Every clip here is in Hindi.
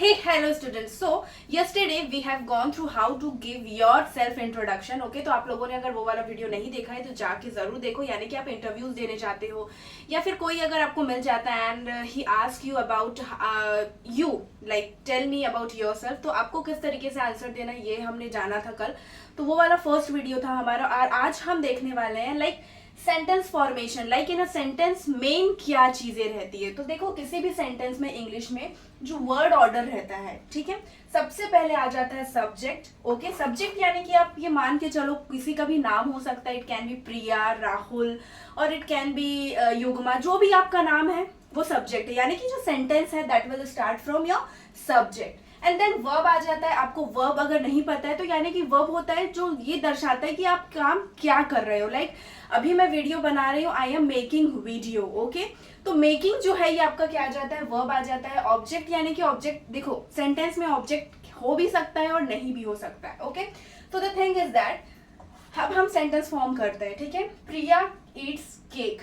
Hey, hello students. So yesterday we have gone through how to give your self introduction. Okay, तो आप लोगों ने अगर वो वाला वीडियो नहीं देखा है तो जाके जरूर देखो. यानी कि आप इंटरव्यूज देने जाते हो या फिर कोई अगर आपको मिल जाता है and he ask you about you, like tell me about yourself, तो आपको किस तरीके से आंसर देना ये हमने जाना था कल. तो वो वाला फर्स्ट वीडियो था हमारा. और आज हम देखने वाले हैं like sentence formation. Like in a sentence main क्या चीजें रहती है. तो देखो किसी भी सेंटेंस में इंग्लिश में जो वर्ड ऑर्डर रहता है, ठीक है, सबसे पहले आ जाता है सब्जेक्ट. ओके, सब्जेक्ट यानी कि आप ये मान के चलो किसी का भी नाम हो सकता है. इट कैन बी प्रिया, राहुल और इट कैन बी युग्मा. जो भी आपका नाम है वो सब्जेक्ट है. यानी कि जो सेंटेंस है that will start from your subject. And then verb आ जाता है. आपको वर्ब अगर नहीं पता है तो यानी कि वर्ब होता है जो ये दर्शाता है कि आप काम क्या कर रहे हो. लाइक अभी मैं वीडियो बना रही हूँ, I am making video. Okay, तो मेकिंग जो है ये आपका क्या आ जाता है, वर्ब आ जाता है. ऑब्जेक्ट यानी कि ऑब्जेक्ट, देखो सेंटेंस में ऑब्जेक्ट हो भी सकता है और नहीं भी हो सकता है. ओके, तो द थिंग इज दैट अब हम सेंटेंस फॉर्म करते हैं. ठीक है, प्रिया ईट्स केक.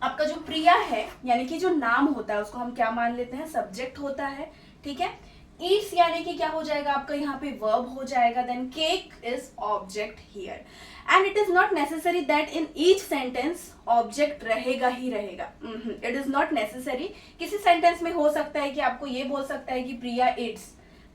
आपका जो प्रिया है यानी कि जो नाम होता है उसको हम क्या मान लेते हैं, सब्जेक्ट होता है. ठीक है, ईट्स यानी कि क्या हो जाएगा आपका यहाँ पे वर्ब हो जाएगा. Then cake is object here. And it is not necessary that in each sentence object रहेगा ही रहेगा. It is not necessary. किसी सेंटेंस में हो सकता है कि आपको ये बोल सकता है कि प्रिया ईट्स,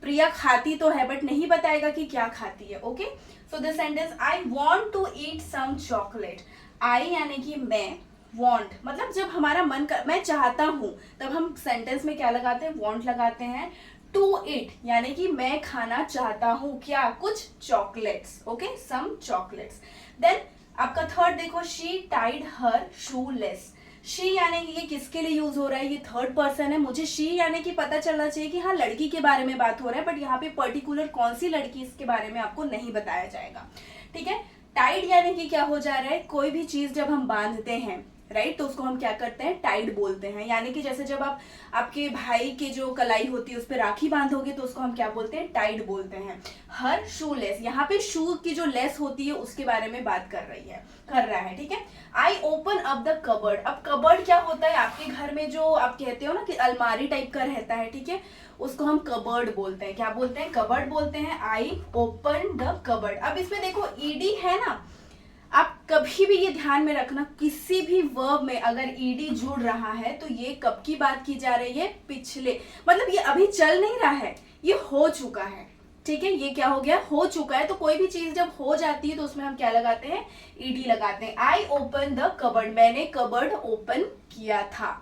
प्रिया खाती तो है बट नहीं बताएगा कि क्या खाती है. Okay, so this sentence I want to eat some chocolate. I यानी कि मैं, वॉन्ट मतलब जब हमारा मन कर, मैं चाहता हूं, तब हम सेंटेंस में क्या लगाते हैं, वॉन्ट लगाते हैं. टू इट यानी कि मैं खाना चाहता हूं क्या, कुछ chocolates. Okay, some chocolates. Then आपका थर्ड देखो, she tied her shoelace. She यानी कि ये किसके लिए यूज हो रहा है, ये थर्ड पर्सन है. मुझे शी यानी कि पता चलना चाहिए कि हाँ लड़की के बारे में बात हो रहा है, बट यहाँ पे पर्टिकुलर कौन सी लड़की इसके बारे में आपको नहीं बताया जाएगा. ठीक है, टाइड यानी कि क्या हो जा रहा है, कोई भी चीज जब हम बांधते हैं राइट, तो उसको हम क्या करते हैं, टाइड बोलते हैं. यानी कि जैसे जब आप आपके भाई की जो कलाई होती है उस पर राखी बांधोगे तो उसको हम क्या बोलते हैं, टाइड बोलते हैं. हर शू लेस, यहाँ पे शू की जो लेस होती है उसके बारे में बात कर रहा है. ठीक है, I open up the cupboard. अब कबर्ड क्या होता है, आपके घर में जो आप कहते हो ना कि अलमारी टाइप का रहता है. ठीक है, उसको हम कबर्ड बोलते हैं. क्या बोलते हैं, कबर्ड बोलते हैं. I open the cupboard. अब इसमें देखो ईडी है ना, आप कभी भी ये ध्यान में रखना, किसी भी वर्ब में अगर ईडी जुड़ रहा है तो ये कब की बात की जा रही है, पिछले, मतलब ये अभी चल नहीं रहा है, ये हो चुका है. ठीक है, ये क्या हो गया, हो चुका है. तो कोई भी चीज जब हो जाती है तो उसमें हम क्या लगाते हैं, ईडी लगाते हैं. आई ओपन द कबर्ड, मैंने कबर्ड ओपन किया था.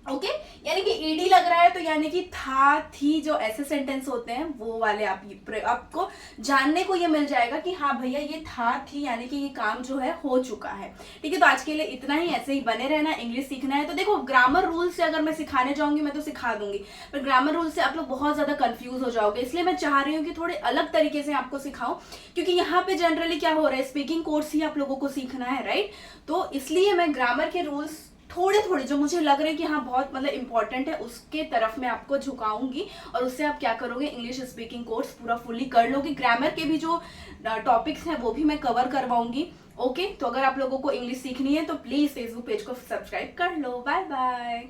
ओके, यानी कि ईडी लग रहा है तो यानी कि था, थी, जो ऐसे सेंटेंस होते हैं वो वाले आपको जानने को ये मिल जाएगा कि हाँ भैया ये था, थी, यानी कि ये काम जो है हो चुका है. ठीक है, तो आज के लिए इतना ही. ऐसे ही बने रहना. इंग्लिश सीखना है तो देखो ग्रामर रूल से अगर मैं सिखाने जाऊंगी मैं तो सिखा दूंगी, पर ग्रामर रूल से आप लोग बहुत ज्यादा कंफ्यूज हो जाओगे. इसलिए मैं चाह रही हूँ कि थोड़े अलग तरीके से आपको सिखाऊं, क्योंकि यहाँ पे जनरली क्या हो रहा है, स्पीकिंग कोर्स ही आप लोगों को सीखना है राइट. तो इसलिए मैं ग्रामर के रूल्स थोड़े थोड़े जो मुझे लग रहे हैं कि हाँ बहुत मतलब इंपॉर्टेंट है उसके तरफ मैं आपको झुकाऊंगी, और उससे आप क्या करोगे, इंग्लिश स्पीकिंग कोर्स पूरा फुल्ली कर लोगे. ग्रामर के भी जो टॉपिक्स हैं वो भी मैं कवर करवाऊंगी. ओके, तो अगर आप लोगों को इंग्लिश सीखनी है तो प्लीज फेसबुक पेज को सब्सक्राइब कर लो. Bye bye.